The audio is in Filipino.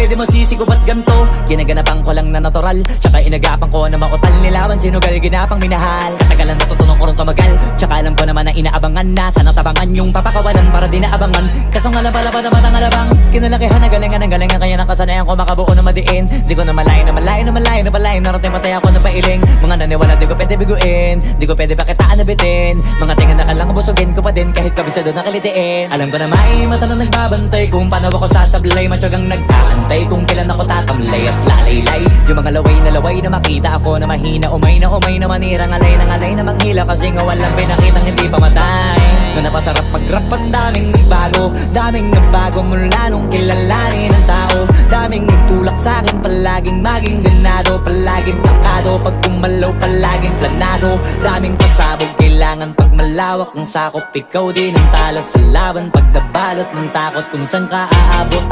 pwede mo sisigo ba't ganto? Ginaganapan ko lang na natural, tsaka inagapan ko na mautal. Nilawan sinugal, ginapang minahal. Katagalan natutunan ko rin tumagal, tsaka alam ko naman na inaabangan na sana tabangan yung papakawalan para di naabangan. Kaso nga lang pala pa naman ang alabang kinalakihan na galingan kaya nakasanayan ko makabuo na madiin. Di ko na malayo na malayo na malayo na palayo. Narating matay ako na pailing. Mga naniwala di ko pwede biguin, di ko pwede pakitaan na bitin. Mga tingan na kalang busugin ko pa din kahit kabisado na kalitiin. Alam ko na may mata na nagbabantay kung paano ako sasablay. Matyagang nag-aantay kung kailan ako tatamlay at lalaylay. Yung mga laway na makita ako na mahina. Umay na manira, ngalay na manghila. Kasi nga walang pinakitang hindi pamatay. Na napasarap mag-rap ang daming nagbago mula nung kilalanin ang tao. Daming nagtulak sa'kin, palaging maging ganado. Palaging plakado, pag kumalaw palaging planado. Daming pasabog, kailangan pag malawak ang sakop. Ikaw din ang talo sa laban pag nabalot ng takot kung saan ka aabot.